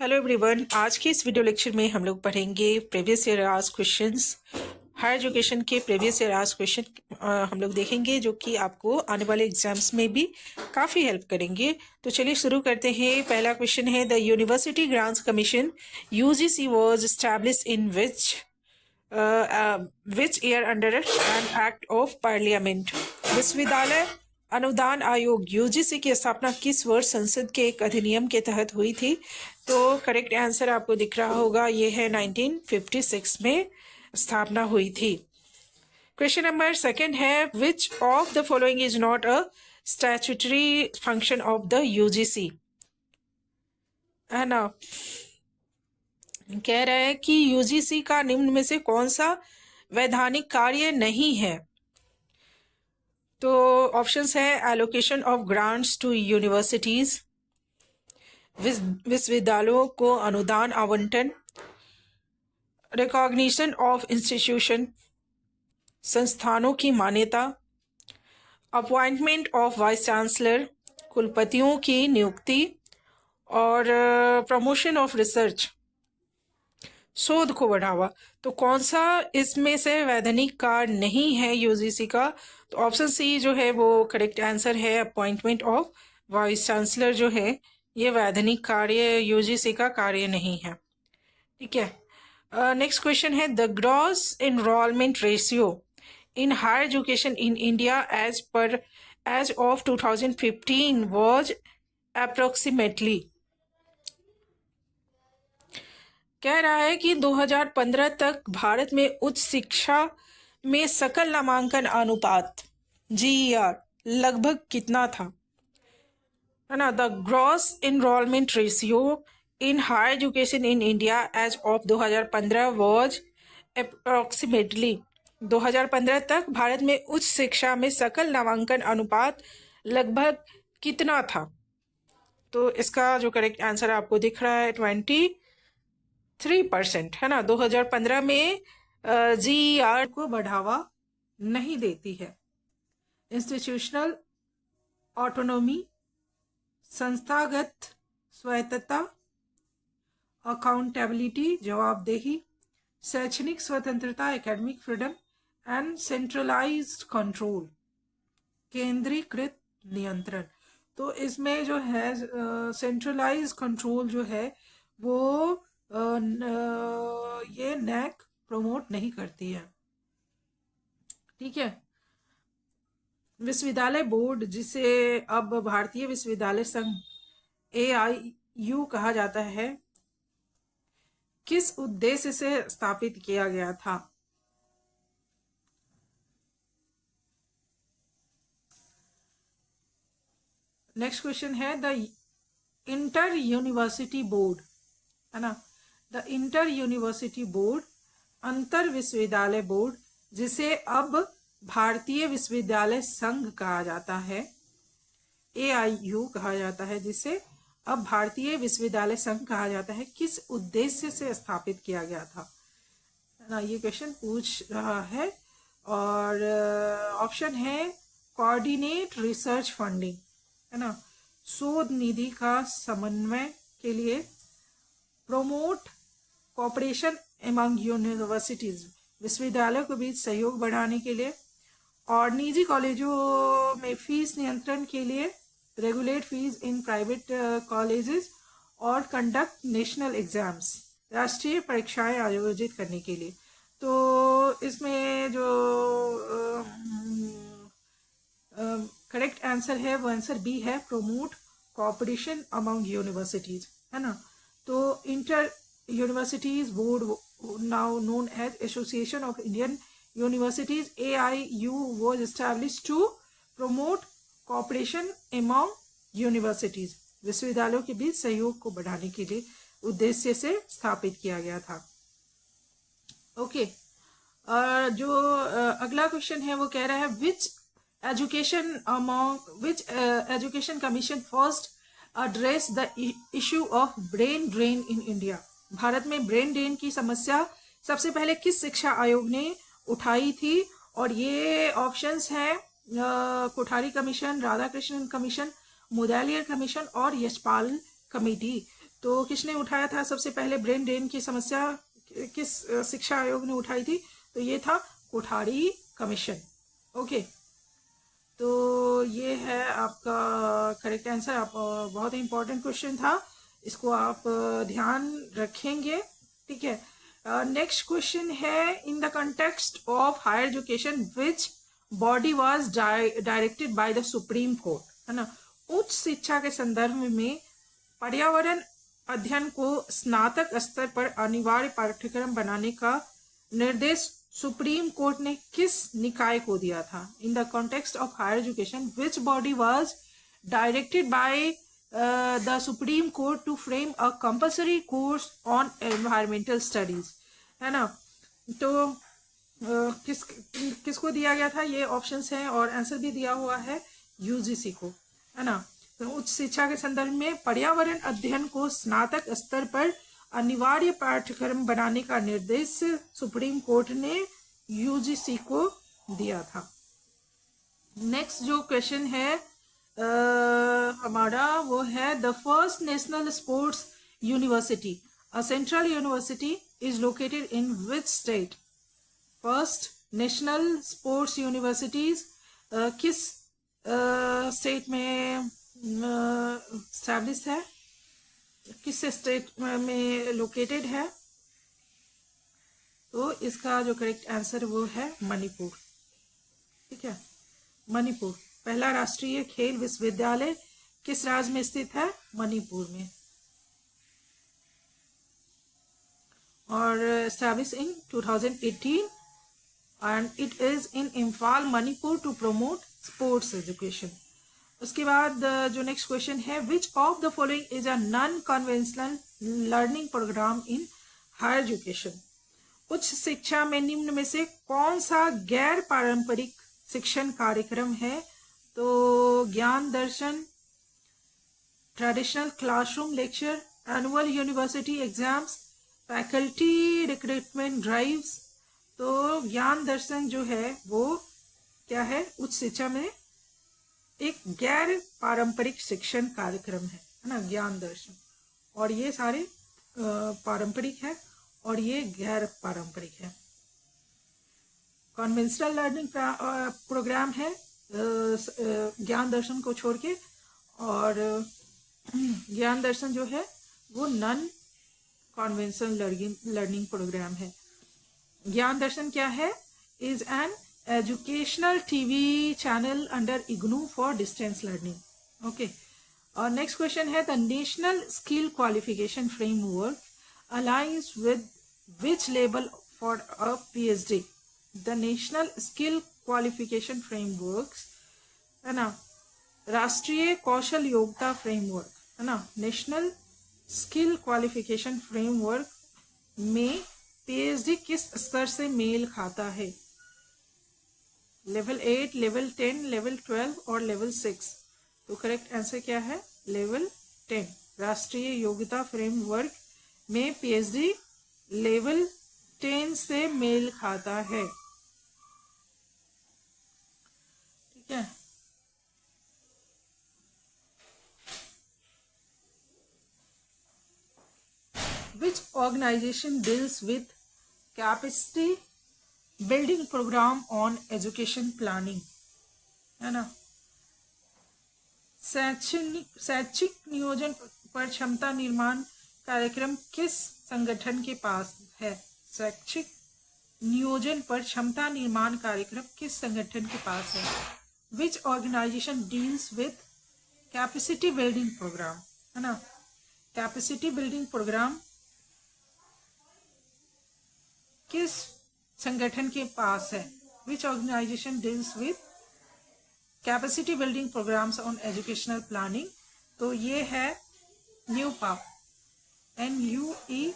Hello everyone, आज के इस वीडियो लेक्चर में हम लोग पढ़ेंगे previous year asked questions. Higher education के प्रीवियस ईयर आस्क्ड क्वेश्चन हम लोग देखेंगे जो कि आपको आने वाले एग्जाम्स में भी काफ़ी हेल्प करेंगे। तो चलिए शुरू करते हैं। पहला क्वेश्चन है, the university grants commission UGC was established in which year under an act of parliament. विश्वविद्यालय अनुदान आयोग यूजीसी की स्थापना किस वर्ष संसद के एक अधिनियम के तहत हुई थी? तो करेक्ट आंसर आपको दिख रहा होगा, ये है 1956 में स्थापना हुई थी। क्वेश्चन नंबर सेकंड है, which of the following is not a statutory function of the UGC? है ना, कह रहा है कि यूजीसी का निम्न में से कौन सा वैधानिक कार्य नहीं है? तो ऑप्शंस है, allocation of grants to universities, विश्वविद्यालयों को अनुदान आवंटन, रिकॉग्निशन ऑफ इंस्टीट्यूशन, संस्थानों की मान्यता, अपॉइंटमेंट ऑफ वाइस चांसलर, कुलपतियों की नियुक्ति, और प्रमोशन ऑफ रिसर्च, शोध को बढ़ावा। तो कौन सा इसमें से वैधानिक कार्य नहीं है यूजीसी का? तो ऑप्शन सी जो है वो करेक्ट आंसर है। अपॉइंटमेंट ऑफ वाइस चांसलर जो है ये वैधानिक कार्य यूजीसी का कार्य नहीं है। ठीक है। नेक्स्ट क्वेश्चन है, the gross enrolment ratio in higher education in India as of 2015 was approximately. कह रहा है कि 2015 तक भारत में उच्च शिक्षा में सकल नामांकन अनुपात जीईआर लगभग कितना था? है ना, the gross enrolment ratio in higher education in India as of 2015 was approximately. 2015 तक भारत में उच्च शिक्षा में सकल नामांकन अनुपात लगभग कितना था? तो इसका जो करेक्ट आंसर आपको दिख रहा है 23%, है ना। 2015 में जीईआर को बढ़ावा नहीं देती है। इंस्टीट्यूशनल ऑटोनॉमी, संस्थागत स्वायत्तता, अकाउंटेबिलिटी जवाबदेही, शैक्षणिक स्वतंत्रता academic freedom, and centralised control केंद्रीकृत नियंत्रण। तो इसमें जो है सेंट्रलाइज्ड कंट्रोल जो है वो ये नैक प्रमोट नहीं करती है। ठीक है। विश्वविद्यालय बोर्ड, जिसे अब भारतीय विश्वविद्यालय संघ AIU कहा जाता है, किस उद्देश्य से स्थापित किया गया था? नेक्स्ट क्वेश्चन है, द इंटर यूनिवर्सिटी बोर्ड, है ना, द इंटर यूनिवर्सिटी बोर्ड, अंतर विश्वविद्यालय बोर्ड, जिसे अब भारतीय विश्वविद्यालय संघ कहा जाता है, AIU कहा जाता है, जिसे अब भारतीय विश्वविद्यालय संघ कहा जाता है, किस उद्देश्य से स्थापित किया गया था? ना, ये क्वेश्चन पूछ रहा है। और ऑप्शन है, कोऑर्डिनेट रिसर्च फंडिंग, है ना, शोध निधि का समन्वय के लिए, प्रोमोट कोऑपरेशन एमंग यूनिवर्सिटीज, विश्वविद्यालयों के बीच सहयोग बढ़ाने के लिए, और निजी कॉलेजों में फीस नियंत्रण के लिए, regulate fees in private colleges, और कंडक्ट नेशनल एग्जाम्स, राष्ट्रीय परीक्षाएं आयोजित करने के लिए। तो इसमें जो करेक्ट आंसर है वो आंसर बी है, प्रोमोट कोऑपरेशन अमंग यूनिवर्सिटीज, है ना। तो inter universities board, now known as association of Indian Universities, AIU was established to promote cooperation among universities, विश्वविद्यालयों के बीच सहयोग को बढ़ाने के लिए उद्देश्य से स्थापित किया गया था। ओके। जो अगला क्वेश्चन है वो कह रहा है, which education commission first address the issue of brain drain in India? भारत में ब्रेन ड्रेन की समस्या सबसे पहले किस शिक्षा आयोग ने उठाई थी? और ये ऑप्शंस हैं, Kothari commission, Radhakrishnan commission, Mudaliar commission और यशपाल कमेटी। तो किसने उठाया था सबसे पहले ब्रेन ड्रेन की समस्या, किस शिक्षा आयोग ने उठाई थी? तो ये था कोठारी कमीशन। ओके, तो ये है आपका करेक्ट आंसर। आप बहुत ही इंपॉर्टेंट क्वेश्चन था, इसको आप ध्यान रखेंगे, ठीक है। नेक्स्ट क्वेश्चन है, in the context of higher education which body was directed by the supreme court, है ना। उच्च शिक्षा के संदर्भ में पर्यावरण अध्ययन को स्नातक स्तर पर अनिवार्य पाठ्यक्रम बनाने का निर्देश सुप्रीम कोर्ट ने किस निकाय को दिया था? In the context of higher education which body was directed by the supreme court to frame a compulsory course on environmental studies, है ना। तो किसको दिया गया था? ये ऑप्शंस हैं और आंसर भी दिया हुआ है यूजीसी को, है ना। तो उच्च शिक्षा के संदर्भ में पर्यावरण अध्ययन को स्नातक स्तर पर अनिवार्य पाठ्यक्रम बनाने का निर्देश सुप्रीम कोर्ट ने यूजीसी को दिया था। नेक्स्ट जो क्वेश्चन है हमारा वो है, the first national sports university a central university is located in which state? First national sports universities किस स्टेट में स्टैब्लिश है, किस स्टेट में लोकेटेड है? तो इसका जो करेक्ट आंसर वो है मणिपुर, ठीक है। मणिपुर पहला राष्ट्रीय खेल विश्वविद्यालय किस राज्य में स्थित है? मणिपुर में, और established in 2018 and it is in Imphal, Manipur to promote sports education. उसके बाद जो नेक्स्ट क्वेश्चन है, which of the following is a non conventional learning programme in higher education? उच्च शिक्षा में निम्न में से कौन सा गैर पारंपरिक शिक्षण कार्यक्रम है? तो Gyan Darshan, traditional classroom lecture, annual university exams, faculty recruitment drives. तो ज्ञान दर्शन जो है वो क्या है? उच्च शिक्षा में एक गैर पारंपरिक शिक्षण कार्यक्रम है ना, ज्ञान दर्शन। और ये सारे पारंपरिक है और ये गैर पारंपरिक है। कन्वेंशनल लर्निंग प्रोग्राम है ज्ञान दर्शन को छोड़ के, और ज्ञान दर्शन जो है वो नॉन कन्वेंशनल लर्निंग प्रोग्राम है। ज्ञान दर्शन क्या है? Is an educational TV channel under IGNOU for distance learning. Okay, और नेक्स्ट क्वेश्चन है, the national skill qualification framework aligns with which level for a PhD? The national skill qualification framework, है ना, राष्ट्रीय कौशल योग्यता फ्रेमवर्क, है ना। नेशनल स्किल क्वालिफिकेशन फ्रेमवर्क में PhD किस स्तर से मेल खाता है? लेवल 8, लेवल 10, लेवल 12 और लेवल 6। तो करेक्ट आंसर क्या है? लेवल 10। राष्ट्रीय योग्यता फ्रेमवर्क में पीएचडी लेवल 10 से मेल खाता है, ठीक है। Which organization deals with capacity building program on education planning, है ना। शैक्षिक नियोजन पर क्षमता निर्माण कार्यक्रम किस संगठन के पास है? शैक्षिक नियोजन पर क्षमता निर्माण कार्यक्रम किस संगठन के पास है? Which organization deals with capacity building program, है ना। कैपेसिटी बिल्डिंग प्रोग्राम किस संगठन के पास है? Which organisation deals with capacity building programmes on educational planning? तो ये है न्यूपा, NUEPA,